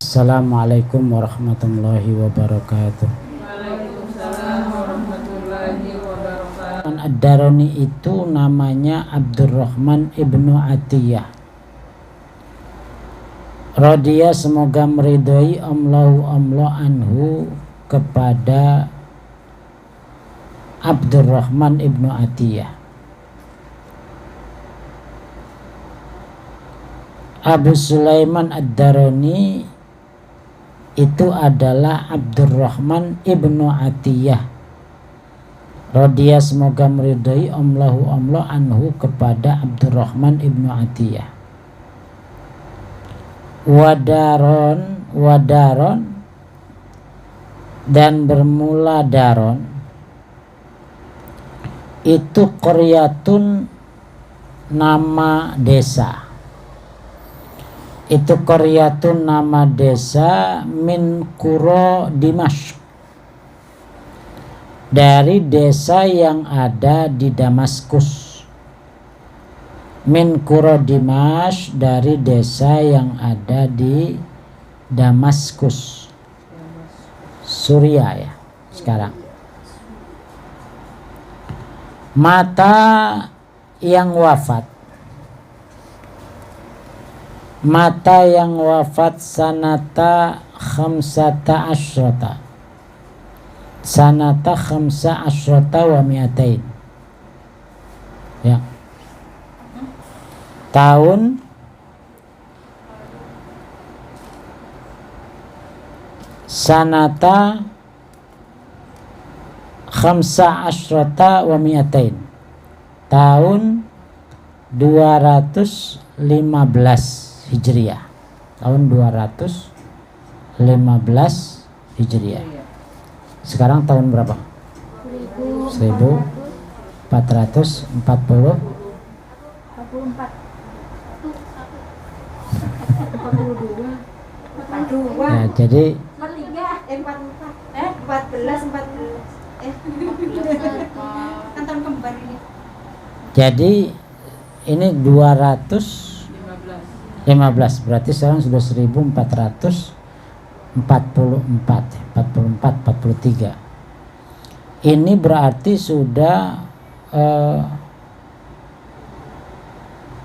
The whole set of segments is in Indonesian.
Assalamualaikum warahmatullahi wabarakatuh. Waalaikumsalam warahmatullahi wabarakatuh. Ad-Darani itu namanya Abdurrahman ibnu Atiyah. Radhiya, semoga meridhoi Allah anhu kepada Abdurrahman ibnu Atiyah. Abu Sulaiman Ad-Darani itu adalah Abdurrahman ibnu Atiyah. Radhiya, semoga meridhai Allah anhu kepada Abdurrahman ibnu Atiyah. Wadaron dan bermula daron itu qaryatun, nama desa. Itu qaryatun, nama desa, min qura Dimashq, dari desa yang ada di Damaskus. Min qura Dimashq, dari desa yang ada di Damaskus, Suriah ya sekarang. Mata yang wafat sanata khamsata asyrata wa mi'atain, ya, tahun sanata khamsa asyrata wa mi'atain, tahun 215 Hijriah, tahun 215 Hijriah. Sekarang tahun berapa? 1440. Ya, jadi 14 kan tahun kembar ini. Jadi ini 215, berarti sekarang sudah 43. Ini berarti sudah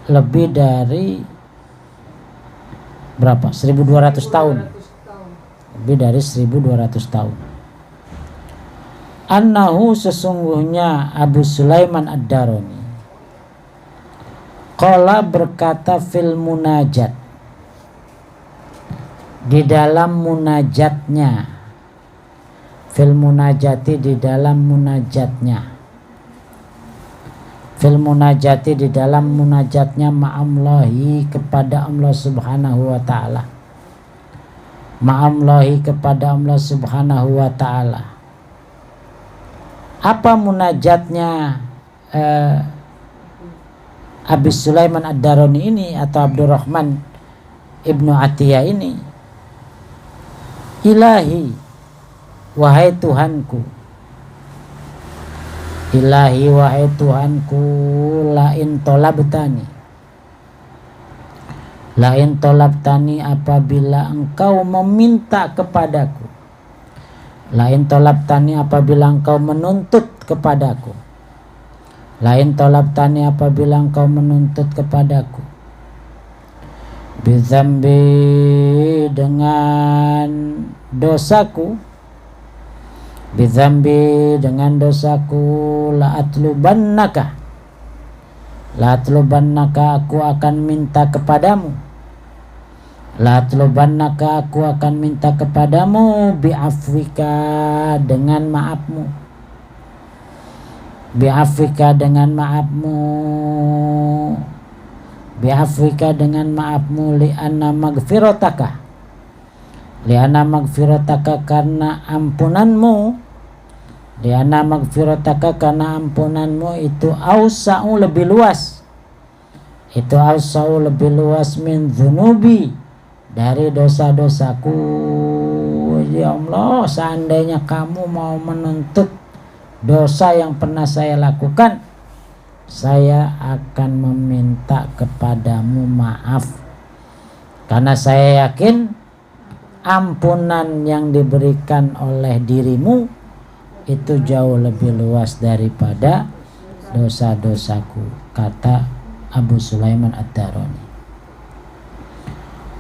lebih dari berapa? 1200 tahun. Lebih dari 1200 tahun. Annahu, sesungguhnya Abu Sulaiman Ad-Darani, qala, berkata, fil munajat, di dalam munajatnya, fil munajati, di dalam munajatnya, fil munajati, di dalam munajatnya, ma'amlahi, kepada Allah subhanahu wa ta'ala, ma'amlahi, kepada Allah subhanahu wa ta'ala. Apa munajatnya Abu Sulaiman Ad-Darani ini atau Abdurrahman ibnu Atiyah ini? Ilahi, wahai Tuhanku, ilahi, wahai Tuhanku, lain tolabtani, apabila engkau meminta kepadaku, lain tolabtani, apabila engkau menuntut kepadaku, lain tolabtani, apabila engkau menuntut kepadaku, bizambi, dengan dosaku, bizambi, dengan dosaku, la'atlubannaka, aku akan minta kepadamu, la'atlubannaka, aku akan minta kepadamu, bi'afwika, dengan maafmu, bi'afwika, dengan maafmu, bi'afwika, dengan maafmu, li'anna magfirataka, karena ampunanmu, li'anna magfirataka, karena ampunanmu itu awsa'u, lebih luas, itu awsa'u, lebih luas, min dzunubi, dari dosa-dosaku. Ya Allah, seandainya kamu mau menuntut dosa yang pernah saya lakukan, saya akan meminta kepadamu maaf, karena saya yakin ampunan yang diberikan oleh dirimu itu jauh lebih luas daripada dosa-dosaku, kata Abu Sulaiman Ad-Darani.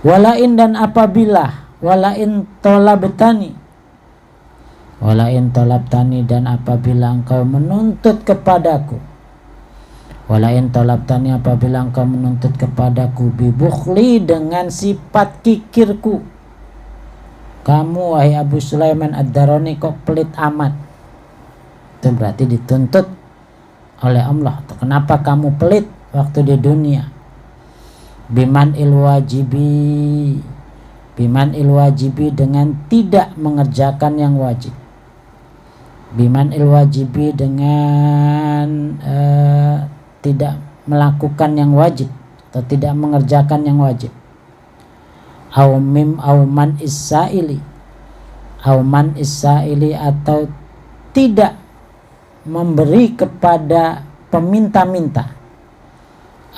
Walain dan apabila, walain tolabtani dan apabila engkau menuntut kepadaku, walain tolabtani apabila engkau menuntut kepadaku, bibukhli dengan sifat kikirku. Kamu wahai Abu Sulaiman Ad-Darani kok pelit amat. Itu berarti dituntut oleh Allah. Kenapa kamu pelit waktu di dunia? Biman ilwajibi dengan tidak mengerjakan yang wajib. Biman ilwajibi dengan tidak melakukan yang wajib atau tidak mengerjakan yang wajib. Auman isaili atau tidak memberi kepada peminta-minta.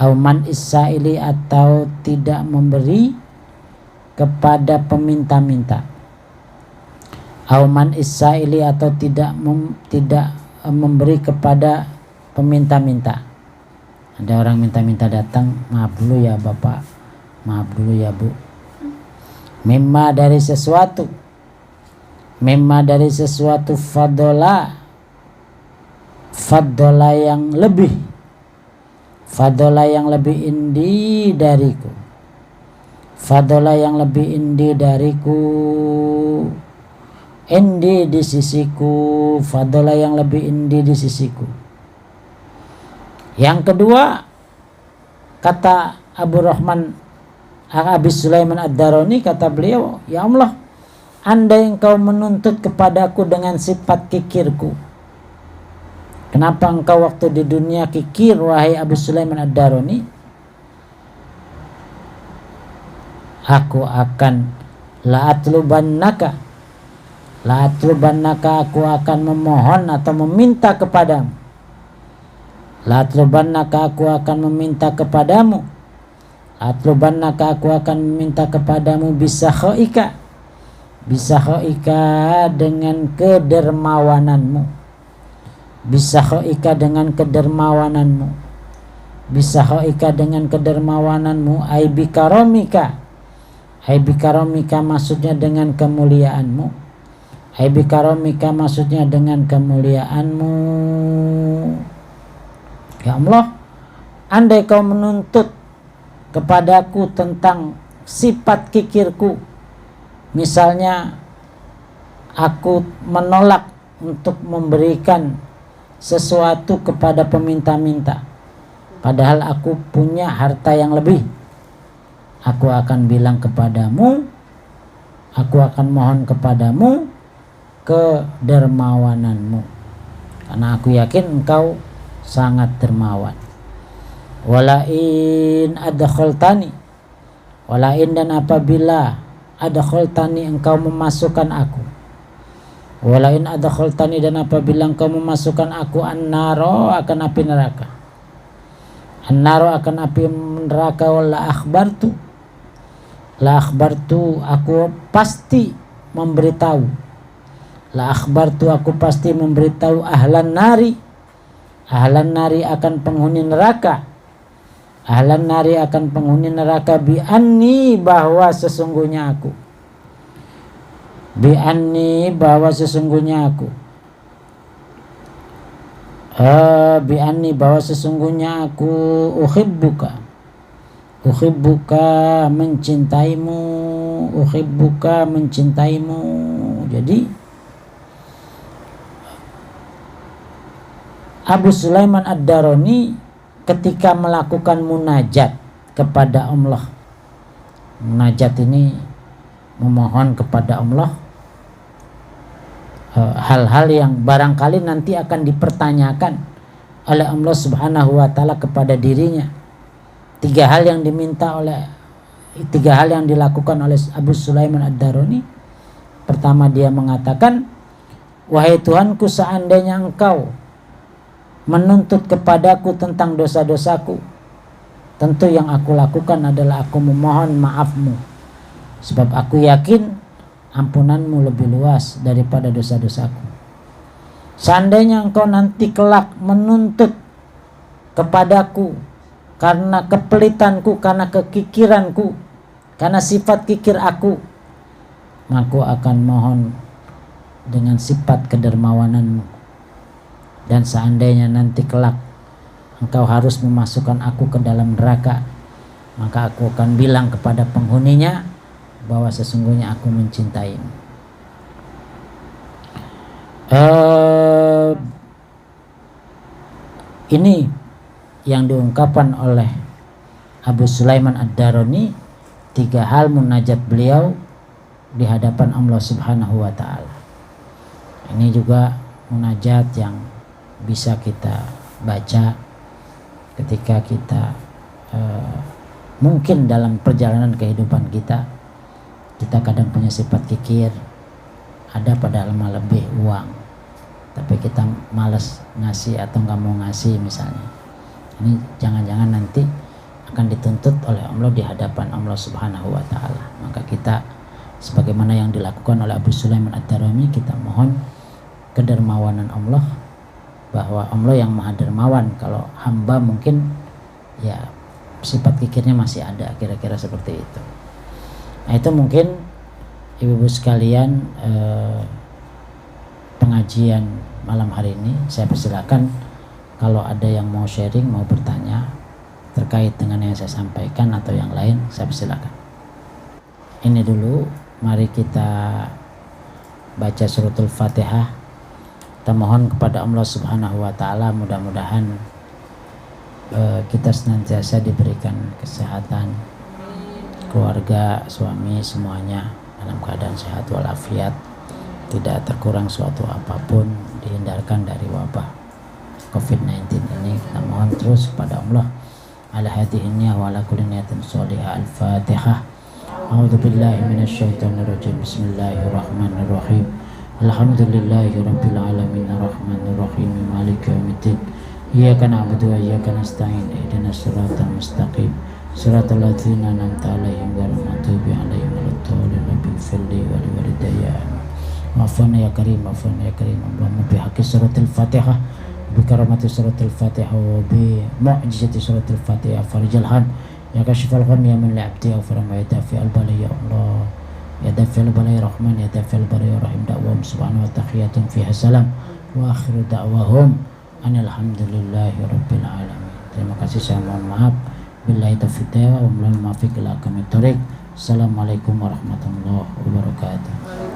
Auman isaili atau tidak memberi kepada peminta-minta. Auman isaili atau tidak memberi kepada peminta-minta. Ada orang minta-minta datang, maaf dulu ya Bapak, maaf dulu ya Bu. Mimma dari sesuatu fadola yang lebih indi dariku, indi di sisiku, fadola yang lebih indi di sisiku. Yang kedua, kata Abi Sulaiman Ad-Darani, kata beliau, ya Allah, andai engkau menuntut kepadaku dengan sifat kikirku, kenapa engkau waktu di dunia kikir wahai Abu Sulaiman Ad-Darani? Aku akan la'atlubannaka, aku akan memohon atau meminta kepadamu. La'atlubannaka, aku akan meminta kepadamu. La'atlubannaka, aku akan meminta kepadamu bisakhoika dengan kedermawananmu. Bisakhoika dengan kedermawananmu. Bisakhoika dengan kedermawananmu. Aibikaromika maksudnya dengan kemuliaanmu. Aibikaromika maksudnya dengan kemuliaanmu. Ya Allah, andai kau menuntut kepadaku tentang sifat kikirku, misalnya aku menolak untuk memberikan sesuatu kepada peminta-minta, padahal aku punya harta yang lebih, aku akan bilang kepadamu, aku akan mohon kepadamu kedermawananmu, karena aku yakin engkau sangat dermawan. Walain dan apabila adkhaltani engkau memasukkan aku. Walain adkhaltani dan apabila engkau memasukkan aku annaro akan api neraka. Annaro akan api neraka. La akhbartu aku pasti memberitahu. La akhbartu aku pasti memberitahu ahlan nari akan penghuni neraka. Ahlan nari akan penghuni neraka bi anni bahwa sesungguhnya aku. Bi anni bahwa sesungguhnya aku. Bi anni bahwa sesungguhnya aku uhibbuka mencintaimu. Jadi Abu Sulaiman Ad-Darani ketika melakukan munajat kepada Allah, munajat ini memohon kepada Allah hal-hal yang barangkali nanti akan dipertanyakan oleh Allah Subhanahu wa taala kepada dirinya. Tiga hal yang dilakukan oleh Abu Sulaiman Ad-Darani. Pertama, dia mengatakan, wahai Tuhanku, seandainya engkau menuntut kepadaku tentang dosa-dosaku, tentu yang aku lakukan adalah aku memohon maafmu, sebab aku yakin ampunanmu lebih luas daripada dosa-dosaku. Seandainya engkau nanti kelak menuntut kepadaku karena kepelitanku, karena kekikiranku, karena sifat kikir aku, maka aku akan mohon dengan sifat kedermawananmu. Dan seandainya nanti kelak engkau harus memasukkan aku ke dalam neraka, maka aku akan bilang kepada penghuninya bahwa sesungguhnya aku mencintaimu. Ini yang diungkapkan oleh Abu Sulaiman Ad-Darani, 3 hal munajat beliau di hadapan Allah Subhanahu wa taala. Ini juga munajat yang bisa kita baca ketika kita mungkin dalam perjalanan kehidupan kita kadang punya sifat kikir, ada padahal mah lebih uang, tapi kita malas ngasih atau nggak mau ngasih misalnya. Ini jangan-jangan nanti akan dituntut oleh Allah di hadapan Allah Subhanahu wa taala. Maka kita sebagaimana yang dilakukan oleh Abu Sulaiman Ad-Darani, kita mohon kedermawanan Allah, bahwa Allah yang maha dermawan. Kalau hamba mungkin ya sifat kikirnya masih ada, kira-kira seperti itu. Nah, itu mungkin ibu-ibu sekalian pengajian malam hari ini. Saya persilakan kalau ada yang mau sharing, mau bertanya terkait dengan yang saya sampaikan atau yang lain, saya persilakan. Ini dulu, mari kita baca suratul Fatihah. Kita mohon kepada Allah Subhanahu wa taala, mudah-mudahan kita senantiasa diberikan kesehatan, keluarga, suami, semuanya dalam keadaan sehat walafiat, tidak terkurang suatu apapun, dihindarkan dari wabah COVID-19 ini. Kita mohon terus kepada Allah ala hadihinnya wa ala kulli niyatin sholihah. Al-Fatihah. A'udzu billahi minasyaitonir rajim. Bismillahirrahmanirrahim. Alhamdulillahi rabbil alamin arrahmanir rahim maliki yaumiddin. Iyyaka na'budu wa iyyaka nasta'in. Ihdinas siratal mustaqim. Siratal ladzina an'amta 'alaihim ghairil maghdubi 'alaihim waladdallin. Rabbil firli wa liwalidayya. Wa'afana ya karim, wa'afana ya karim. Allahumma bihaqqi suratul Fatihah, bi karamati suratul Fatihah, wa bi mu'jizati suratul Fatihah farijal ham ya kashifal gham ya min li'abdi ya faram ya dafi al-bali ya Allah ya dafi al-bali rahman ya dafi al-bali rahim. Da'wahum subhanahu wa tahiyatun fiha salam wa akhiru da'wahum alhamdulillahi rabbil alamin. Terima kasih, saya mohon maaf. Billahi taufiq wa muwaffiq ila aqwamit thoriq. Assalamualaikum warahmatullahi wabarakatuh.